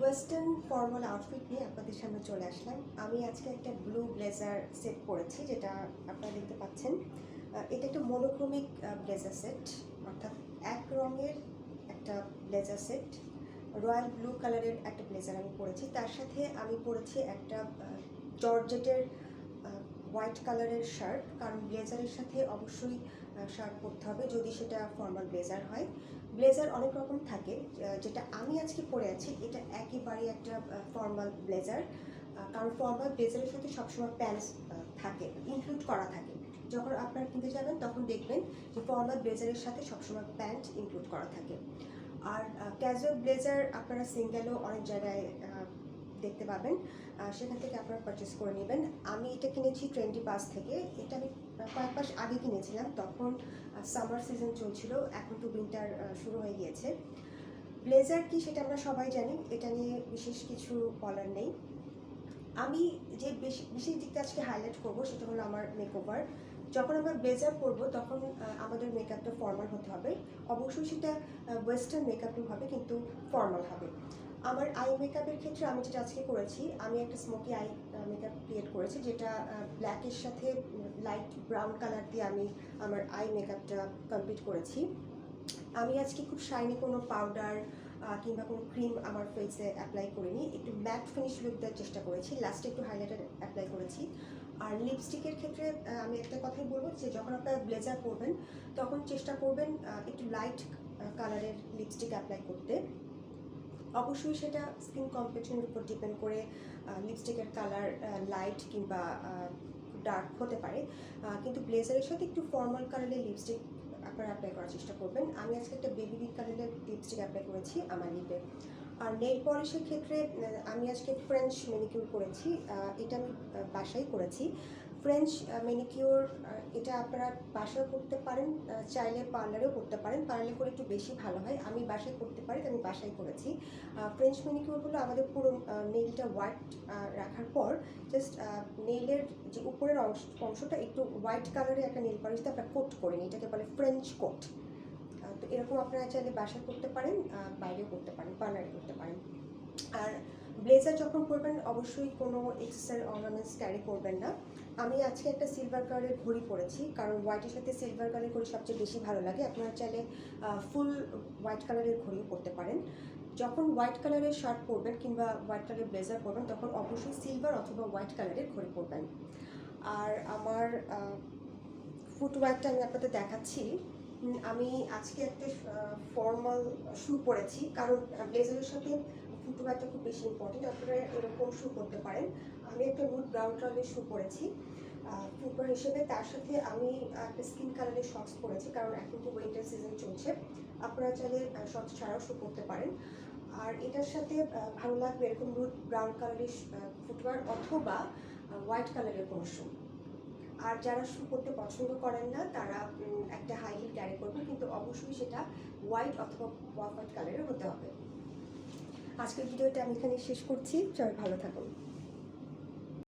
Western formal outfit নিয়ে আপনাদের সামনে চলে আসলাম। আমি আজকে একটা ব্লু ব্লেজার সেট পরেছি, যেটা আপনারা দেখতে পাচ্ছেন। এটা একটা মোনোক্রোমিক ব্লেজার সেট, অর্থাৎ এক রঙের একটা ব্লেজার সেট। রয়্যাল ব্লু কালারের একটা ব্লেজার আমি পরেছি, তার সাথে আমি পরেছি একটা জর্জেটের হোয়াইট কালারের শার্ট, কারণ ব্লেজারের সাথে অবশ্যই শার্ট পরতে হবে যদি সেটা ফর্মাল ব্লেজার হয়। ব্লেজার অনেক রকম থাকে, যেটা আমি আজকে পরে আছি এটা একেবারে একটা ফর্মাল ব্লেজার। কারণ ফর্মাল ব্লেজারের সাথে সবসময় প্যান্টস থাকে, ইনক্লুড করা থাকে। যখন আপনারা কিনতে যাবেন তখন দেখবেন যে ফর্মাল ব্লেজারের সাথে সবসময় প্যান্ট ইনক্লুড করা থাকে। আর ক্যাজুয়াল ব্লেজার আপনারা সিঙ্গেলও অনেক জায়গায় দেখতে পাবেন, সেখান থেকে আপনারা পারচেস করে নেবেন। আমি এটা কিনেছি ট্রেন্ডি পাস থেকে। এটা আমি কয়েক মাস আগে কিনেছিলাম, তখন সামার সিজন চলছিল, এখন তো উইন্টার শুরু হয়ে গিয়েছে। ব্লেজার কি সেটা আমরা সবাই জানি, এটা নিয়ে বিশেষ কিছু বলার নেই। আমি যে বিশেষ দিকটা আজকে হাইলাইট করব সেটা হলো আমার মেকওভার। যখন আমরা ব্লেজার পরবো তখন আমাদের মেকআপটা ফর্মাল হতে হবে, অবশ্যই সেটা ওয়েস্টার্ন মেকআপই হবে কিন্তু ফর্মাল হবে। আমার আই মেকআপের ক্ষেত্রে আমি যেটা আজকে করেছি, আমি একটা স্মোকি আই মেকআপ ক্রিয়েট করেছি, যেটা ব্ল্যাকের সাথে লাইট ব্রাউন কালার দিয়ে আমি আমার আই মেকআপটা কমপ্লিট করেছি। আমি আজকে খুব শাইনি কোনো পাউডার কিংবা কোনো ক্রিম আমার ফেসে অ্যাপ্লাই করিনি, একটু ম্যাট ফিনিশ লুক দেওয়ার চেষ্টা করেছি, লাস্টে একটু হাইলাইটার অ্যাপ্লাই করেছি। আর লিপস্টিকের ক্ষেত্রে আমি একটা কথাই বলবো যে যখন আপনারা ব্লেজার পরবেন তখন চেষ্টা করবেন একটু লাইট কালারের লিপস্টিক অ্যাপ্লাই করতে। অবশ্যই সেটা স্কিন কমপ্লেক্সনের উপর ডিপেন্ড করে লিপস্টিকের কালার লাইট কিংবা ডার্ক হতে পারে, কিন্তু ব্লেজারের সাথে একটু ফর্মাল কালারের লিপস্টিক আপনারা অ্যাপ্লাই করার চেষ্টা করবেন। আমি আজকে একটা বেবি পিঙ্ক কালারের লিপস্টিক অ্যাপ্লাই করেছি আমার লিপে। আর নেল পলিশের ক্ষেত্রে আমি আজকে ফ্রেঞ্চ ম্যানিকিউর করেছি, এটা আমি বাসায় করেছি। ফ্রেঞ্চ ম্যানিকিউর এটা আপনারা বাসায় করতে পারেন, চাইলে পার্লারেও করতে পারেন, পার্লারে করে একটু বেশি ভালো হয়। আমি বাসায় করতে পারি, আমি বাসায় করেছি। ফ্রেঞ্চ ম্যানিকিউর হলো আমাদের পুরো নেইলটা হোয়াইট রাখার পর জাস্ট নেইলের যে উপরের অংশটা একটু হোয়াইট কালারের একটা নেল পলিশ দিয়ে আমরা কোট করে নিই, এটাকে বলে ফ্রেঞ্চ কোট। তো এরকম আপনারা চাইলে বাসায় করতে পারেন, বাইরেও করতে পারেন, পার্লারে করতে পারেন। আর ব্লেজার যখন পরবেন অবশ্যই কোনো এক্সেসরি অর্নামেন্টস ক্যারি করবেন না। আমি আজকে একটা সিলভার কালারের ঘড়ি পরেছি, কারণ হোয়াইটের সাথে সিলভার কালারের ঘড়ি সবচেয়ে বেশি ভালো লাগে। আপনারা চাইলে ফুল হোয়াইট কালারের ঘড়িও পরতে পারেন। যখন হোয়াইট কালারের শার্ট পরবেন কিংবা হোয়াইট কালারের ব্লেজার পরবেন তখন অবশ্যই সিলভার অথবা হোয়াইট কালারের ঘড়ি পরবেন। আর আমার ফুটওয়্যারটা আমি আপনাদের দেখাচ্ছি। আমি আজকে একটা ফর্মাল শু পরেছি, কারণ ব্লেজারের সাথে ফুটওয়্যারটা খুব বেশি ইম্পর্টেন্ট। আপনারা এরকম শু করতে পারেন। আমি একটা নুড ব্রাউন কালারের শু পরেছি ফুটওয়্যার হিসেবে, তার সাথে আমি একটা স্কিন কালারের শর্টস পরেছি, কারণ এখন তো উইন্টার সিজন চলছে। আপনারা চাইলে শর্টস ছাড়াও শু করতে পারেন। আর এটার সাথে ভালো লাগবে এরকম নুড ব্রাউন কালারের ফুটওয়্যার অথবা হোয়াইট কালারের কোনো শু। আর যারা শু করতে পছন্দ করেন না তারা একটা হাই হিল ক্যারি করবেন, কিন্তু অবশ্যই সেটা হোয়াইট অথবা অফ হোয়াইট কালারের হতে হবে। আজকের ভিডিওটা আমি এখানে শেষ করছি, সবাই ভালো থাকুন।